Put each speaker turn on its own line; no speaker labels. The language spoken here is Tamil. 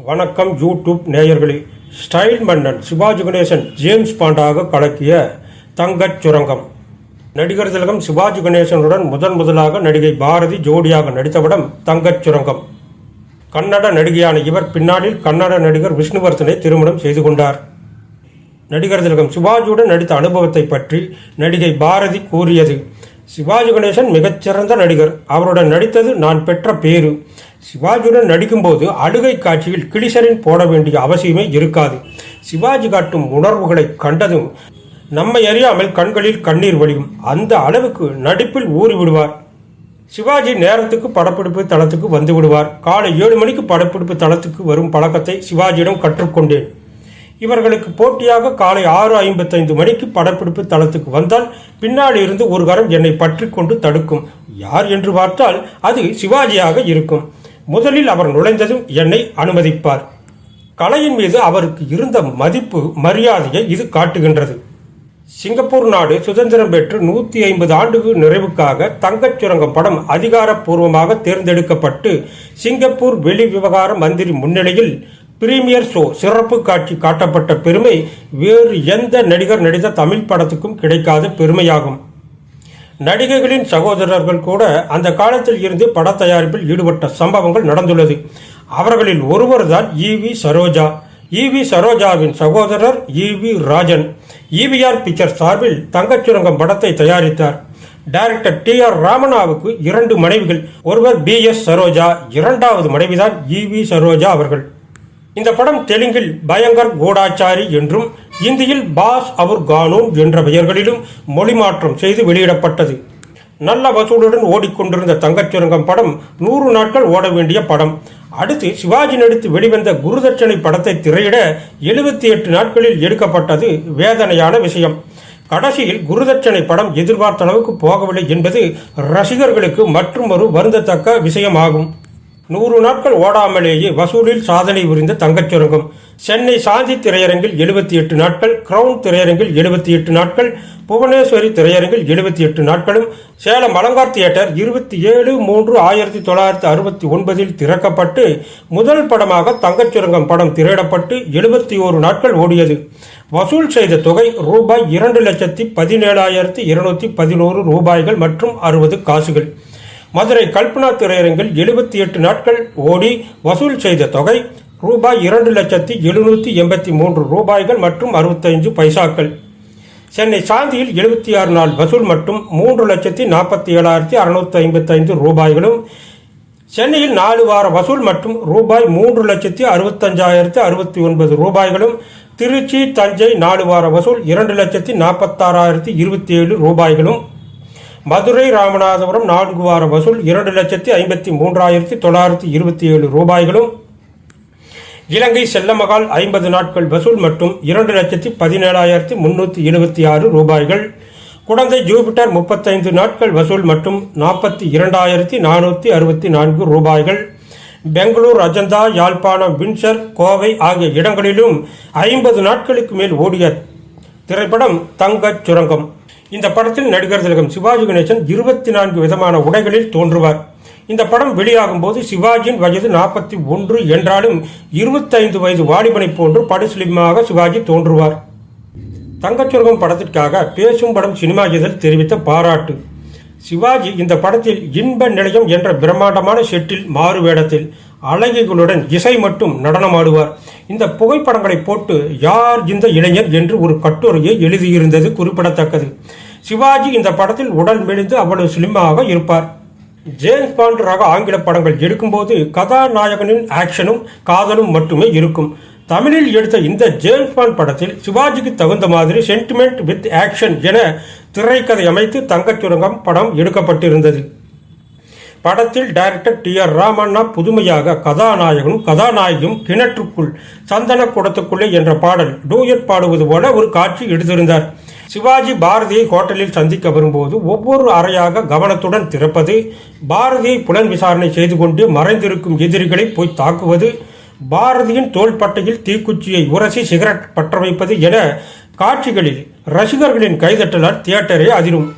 வணக்கம் யூடியூப் நேயர்களே. ஸ்டைல் மன்னன் சிவாஜி கணேசன் ஜேம்ஸ் பாண்டாக கலக்கிய தங்கச் சுரங்கம். நடிகர் திலகம் சிவாஜி கணேசனுடன் முதலாக நடிகை பாரதி ஜோடியாக நடித்த படம் தங்கச் சுரங்கம். கன்னட நடிகையான இவர் பின்னாளில் கன்னட நடிகர் விஷ்ணுவர்தனை திருமணம் செய்து கொண்டார். நடிகர் திலகம் சிவாஜியுடன் நடித்த அனுபவத்தை பற்றி நடிகை பாரதி கூறியது: சிவாஜி கணேசன் மிகச்சிறந்த நடிகர். அவருடன் நடித்தது நான் பெற்ற பேரு. சிவாஜியுடன் நடிக்கும்போது அழுகை காட்சியில் கிளிசரின் போட வேண்டிய அவசியமே இருக்காது. சிவாஜி காட்டும் உணர்வுகளை கண்டதும் நம்மை அறியாமல் கண்களில் கண்ணீர் வழியும். அந்த அளவுக்கு நடிப்பில் ஊறிவிடுவார். சிவாஜி நேரத்துக்கு படப்பிடிப்பு தளத்துக்கு வந்து விடுவார். காலை 7 மணிக்கு படப்பிடிப்பு தளத்துக்கு வரும் பழக்கத்தை சிவாஜியிடம் கற்றுக்கொண்டேன். இவர்களுக்கு போட்டியாக காலை 6:55 மணிக்கு படப்பிடிப்பு தளத்துக்கு வந்தால் பின்னால் இருந்து ஒரு கரம் என்னை பற்றி கொண்டு தடுக்கும். யார் என்று பார்த்தால் அது சிவாஜியாக இருக்கும். முதலில் அவர் நுழைந்ததும் என்னை அனுமதிப்பார். கலையின் மீது அவருக்கு இருந்த மதிப்பு, மரியாதையை இது காட்டுகின்றது. சிங்கப்பூர் நாடு சுதந்திரம் பெற்று 150 ஆண்டு நிறைவுக்காக தங்கச் சுரங்கம் படம் அதிகாரப்பூர்வமாக தேர்ந்தெடுக்கப்பட்டு சிங்கப்பூர் வெளி விவகார மந்திரி முன்னிலையில் பிரீமியர் ஷோ சிறப்பு காட்சி காட்டப்பட்ட பெருமை வேறு எந்த நடிகர் நடித்த தமிழ் படத்துக்கும் கிடைக்காத பெருமையாகும். நடிகைகளின் சகோதரர்கள் கூட அந்த காலத்தில் இருந்து பட தயாரிப்பில் ஈடுபட்ட சம்பவங்கள் நடந்துள்ளது. அவர்களில் ஒருவர் தான் ஈவி சரோஜா. ஈவி சரோஜாவின் சகோதரர் ஈவி ராஜன் ஈவிஆர் பிக்சர் சார்பில் தங்கச் சுரங்கம் படத்தை தயாரித்தார். Director TR. ராமனாவுக்கு 2 மனைவிகள். ஒருவர் பி.எஸ். சரோஜா, இரண்டாவது மனைவிதான் ஈவி சரோஜா அவர்கள். இந்த படம் தெலுங்கில் பயங்கர் கோடாச்சாரி என்றும் இந்தியில் பாஸ் அவர் கானூன் என்ற பெயர்களிலும் மொழி மாற்றம் செய்து வெளியிடப்பட்டது. நல்ல வசூலுடன் ஓடிக்கொண்டிருந்த தங்கச் சுரங்கம் படம் 100 நாட்கள் ஓட வேண்டிய படம். அடுத்து சிவாஜி நடித்து வெளிவந்த குருதட்சணை படத்தை திரையிட 78 நாட்களில் எடுக்கப்பட்டது வேதனையான விஷயம். கடைசியில் குருதட்சணை படம் எதிர்பார்த்த அளவுக்கு போகவில்லை என்பது ரசிகர்களுக்கு மற்றொரு வருந்தத்தக்க விஷயமாகும். 100 நாட்கள் ஓடாமலேயே வசூலில் சாதனை புரிந்த தங்கச் சுரங்கம். சென்னை சாந்தி திரையரங்கில் 78 நாட்கள், கிரவுன் திரையரங்கில் 78 நாட்கள், புவனேஸ்வரி திரையரங்கில் 78 நாட்களும், சேலம் அலங்கார் தியேட்டர் 27/3/1969 திறக்கப்பட்டு முதல் படமாக தங்கச் சுரங்கம் படம் திரையிடப்பட்டு 71 நாட்கள் ஓடியது. வசூல் செய்த தொகை ரூபாய் 2,17,211 ரூபாய்கள் மற்றும் 60 காசுகள். மதுரை கல்பனா திரையரங்கில் 78 நாட்கள் ஓடி வசூல் செய்த தொகை ரூபாய் 2,783 ரூபாய்கள் மற்றும் 65 பைசாக்கள். சென்னை சாந்தியில் 76 நாள் வசூல் மற்றும் 3,47,655 ரூபாய்களும், சென்னையில் 4 வார வசூல் மற்றும் ரூபாய் 3,65,069 ரூபாய்களும், திருச்சி தஞ்சை 4 வார வசூல் 2,46,027 ரூபாய்களும், மதுரை ராமநாதபுரம் 4 வார வசூல் 2,53,927 ரூபாய்களும், இலங்கை செல்லமகால் 50 நாட்கள் வசூல் மற்றும் 2,17,376 ரூபாய்கள், குடந்தை ஜூபிட்டர் 35 நாட்கள் வசூல் மற்றும் 42,464 ரூபாய்கள், பெங்களூர் அஜந்தா, யாழ்ப்பாணம் வின்சர், கோவை ஆகிய இடங்களிலும் 50 நாட்களுக்கு மேல் ஓடிய திரைப்படம் தங்கச் சுரங்கம். இந்த படத்தில் நடிகர் திலகம் சிவாஜி கணேசன் 24 விதமான உடைகளில் தோன்றுவார். இந்த படம் வெளியாகும் போது சிவாஜியின் வயது 41 என்றாலும் 25 வயது வாலிபனை போன்று படுஸ்லிமாக சிவாஜி தோன்றுவார். தங்கச் சுரங்கம் படத்திற்காக பேசும் படம் சினிமா இதழ் தெரிவித்த பாராட்டு: சிவாஜி இந்த படத்தில் இன்ப நிலையம் என்ற பிரம்மாண்டமான செட்டில் மாறு வேடத்தில் அழகிகளுடன் இசை மட்டும் நடனமாடுவார். இந்த புகைப்படங்களை போட்டு யார் இந்த இளைஞர் என்று ஒரு கட்டுரையை எழுதியிருந்தது குறிப்பிடத்தக்கது. சிவாஜி இந்த படத்தில் உடல் மெலிந்து அவ்வளவு ஸ்லிம்மாக இருப்பார். ஜேம்ஸ் பாண்ட் ரக ஆங்கில படங்கள் எடுக்கும்போது கதாநாயகனின் ஆக்ஷனும் காதலும் மட்டுமே இருக்கும். தமிழில் எடுத்த இந்த ஜேம்ஸ் பாண்ட் படத்தில் சிவாஜிக்கு தகுந்த மாதிரி சென்டிமெண்ட் வித் ஆக்ஷன் என திரைக்கதை அமைத்து தங்கச் சுரங்கம் படம் எடுக்கப்பட்டிருந்தது. படத்தில் டைரக்டர் டி.ஆர். ராமண்ணா புதுமையாக கதாநாயகனும் கதாநாயகியும் கிணற்றுக்குள் சந்தன குடத்துக்குள்ளே என்ற பாடல் டூயட் பாடுவது போல ஒரு காட்சி எடுத்திருந்தார். சிவாஜி பாரதியை ஹோட்டலில் சந்திக்க வரும்போது ஒவ்வொரு அறையாக கவனத்துடன் திறப்பது, பாரதியை புலன் விசாரணை செய்து கொண்டு மறைந்திருக்கும் எதிரிகளை போய் தாக்குவது, பாரதியின் தோள்பட்டையில் தீக்குச்சியை உரசி சிகரெட் பற்ற வைப்பது என காட்சிகளில் ரசிகர்களின் கைதட்டலால் தியேட்டரே அதிரும்.